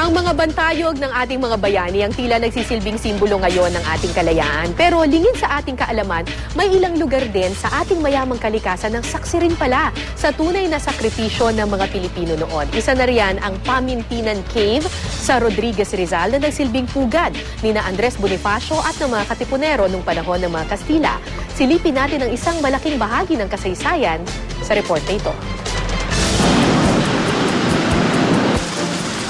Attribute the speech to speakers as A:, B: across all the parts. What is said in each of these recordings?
A: Ang mga bantayog ng ating mga bayani ang tila nagsisilbing simbolo ngayon ng ating kalayaan. Pero lingid sa ating kaalaman, may ilang lugar din sa ating mayamang kalikasan ng saksi rin pala sa tunay na sakripisyo ng mga Pilipino noon. Isa na riyan ang Pamintinan Cave sa Rodriguez, Rizal na nagsilbing pugad ni na Andres Bonifacio at ng mga Katipunero nung panahon ng mga Kastila. Silipin natin ang isang malaking bahagi ng kasaysayan sa report na ito.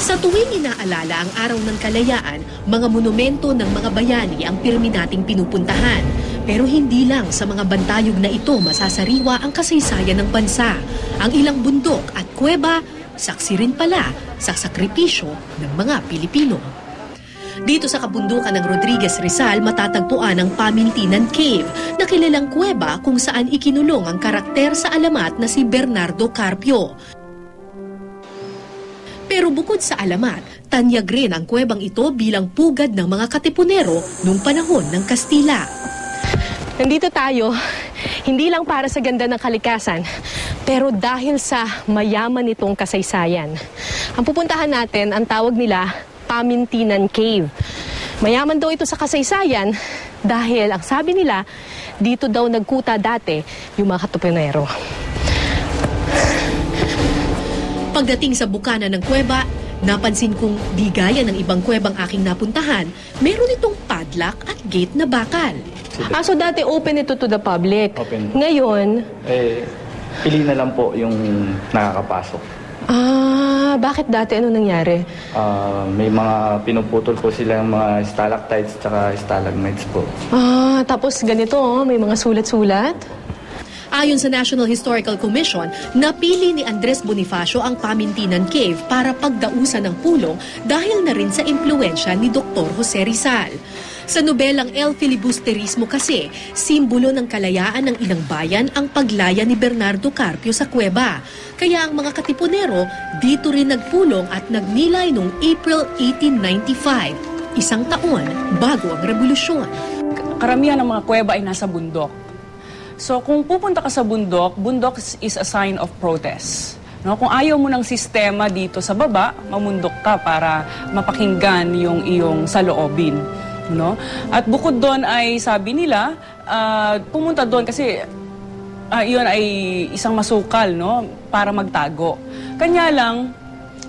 B: Sa tuwing inaalala ang Araw ng Kalayaan, mga monumento ng mga bayani ang pirmi nating pinupuntahan. Pero hindi lang sa mga bantayog na ito masasariwa ang kasaysayan ng bansa. Ang ilang bundok at kuweba, saksi rin pala sa sakripisyo ng mga Pilipino. Dito sa kabundukan ng Rodriguez, Rizal, matatagpuan ang Pamintinan Cave na kilalang kuweba kung saan ikinulong ang karakter sa alamat na si Bernardo Carpio. Pero bukod sa alamat, tanyag rin ang kuwebang ito bilang pugad ng mga Katipunero noong panahon ng Kastila.
A: Nandito tayo, hindi lang para sa ganda ng kalikasan, pero dahil sa mayaman nitong kasaysayan. Ang pupuntahan natin, ang tawag nila Pamintinan Cave. Mayaman daw ito sa kasaysayan dahil ang sabi nila, dito daw nagkuta dati yung mga Katipunero.
B: Pagdating sa bukana ng kuweba, napansin kong di gaya ng ibang kuwebang aking napuntahan, meron itong padlock at gate na bakal.
A: So dati open ito to the public.
C: Open.
A: Ngayon?
C: Pili na lang po yung nakakapasok.
A: Bakit dati? Ano nangyari?
C: May mga pinuputol po sila ng mga stalactites at stalagmites po.
A: Tapos ganito, may mga sulat-sulat?
B: Ayon sa National Historical Commission, napili ni Andres Bonifacio ang Pamintinan Cave para pagdausan ng pulong dahil na rin sa impluensya ni Dr. Jose Rizal. Sa nobelang El Filibusterismo kasi, simbolo ng kalayaan ng ilang bayan ang paglaya ni Bernardo Carpio sa kuweba. Kaya ang mga Katipunero dito rin nagpulong at nagnilay noong April 1895, isang taon bago ang revolusyon.
D: Karamihan ng mga kuweba ay nasa bundok. So kung pupunta ka sa bundok, bundok is a sign of protest. No? Kung ayaw mo ng sistema dito sa baba, mamundok ka para mapakinggan yung iyong saloobin. No? At bukod doon ay sabi nila, pumunta doon kasi iyon ay isang masukal, no? Para magtago. Kanya lang,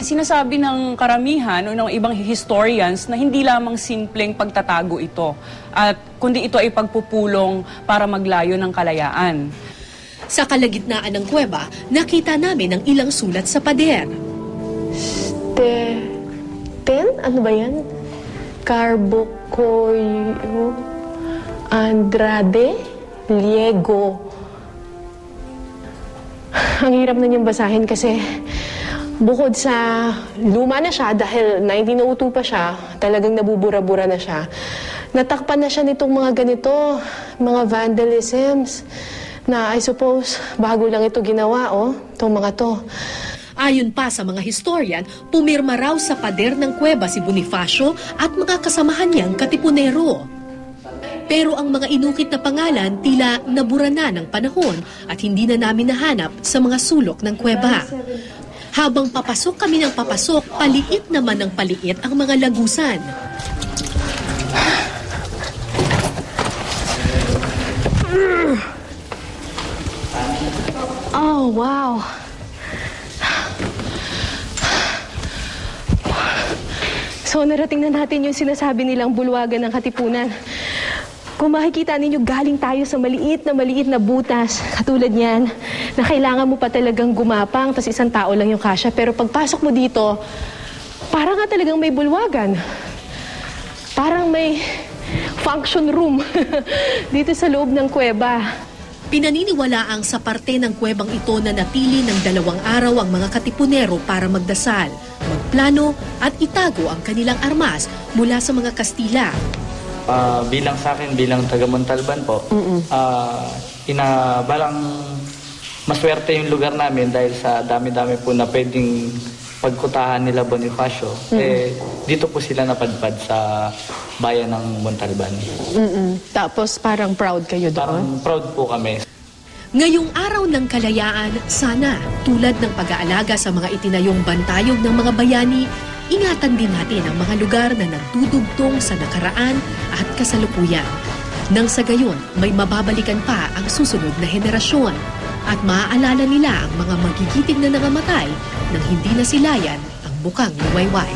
D: sinasabi ng karamihan o ng ibang historians na hindi lamang simpleng pagtatago ito at kundi ito ay pagpupulong para maglayo ng kalayaan.
B: Sa kalagitnaan ng kuweba, nakita namin ang ilang sulat sa pader.
A: Ano ba yan? Carbocoyo Andrade Liego. Ang hirap na niyang basahin kasi bukod sa luma na siya dahil 1902 pa siya, talagang nabubura-bura na siya. Natakpan na siya nitong mga ganito, mga vandalisms na I suppose bago lang ito ginawa, itong mga to.
B: Ayon pa sa mga historian, pumirma raw sa pader ng kuweba si Bonifacio at mga kasamahan niyang Katipunero. Pero ang mga inukit na pangalan tila nabura na ng panahon at hindi na namin nahanap sa mga sulok ng kuweba. Habang papasok kami ng papasok, paliit naman ng paliit ang mga lagusan.
A: Oh, wow. So, narating na natin yung sinasabi nilang bulwagan ng Katipunan. Kung makikita ninyo, galing tayo sa maliit na butas, katulad niyan, na kailangan mo pa talagang gumapang, tas isang tao lang yung kasya. Pero pagpasok mo dito, parang nga talagang may bulwagan. Parang may function room dito sa loob ng kuweba.
B: Pinaniniwalaang sa parte ng kuwebang ito na natili ng 2 araw ang mga Katipunero para magdasal, magplano at itago ang kanilang armas mula sa mga Kastila.
C: Bilang sa akin, bilang taga Montalban po, balang maswerte yung lugar namin dahil sa dami-dami po na pwedeng pagkutahan nila Bonifacio. Dito po sila napadpad sa bayan ng Montalban.
A: Tapos parang proud kayo doon?
C: Parang proud po kami.
B: Ngayong araw ng kalayaan, sana tulad ng pag-aalaga sa mga itinayong bantayog ng mga bayani, ingatan din natin ang mga lugar na nagdudugtong sa nakaraan at kasalukuyan. Nang sa gayon, may mababalikan pa ang susunod na henerasyon at maaalala nila ang mga magigiting na nangamatay nang hindi nasilayan ang bukang liwayway.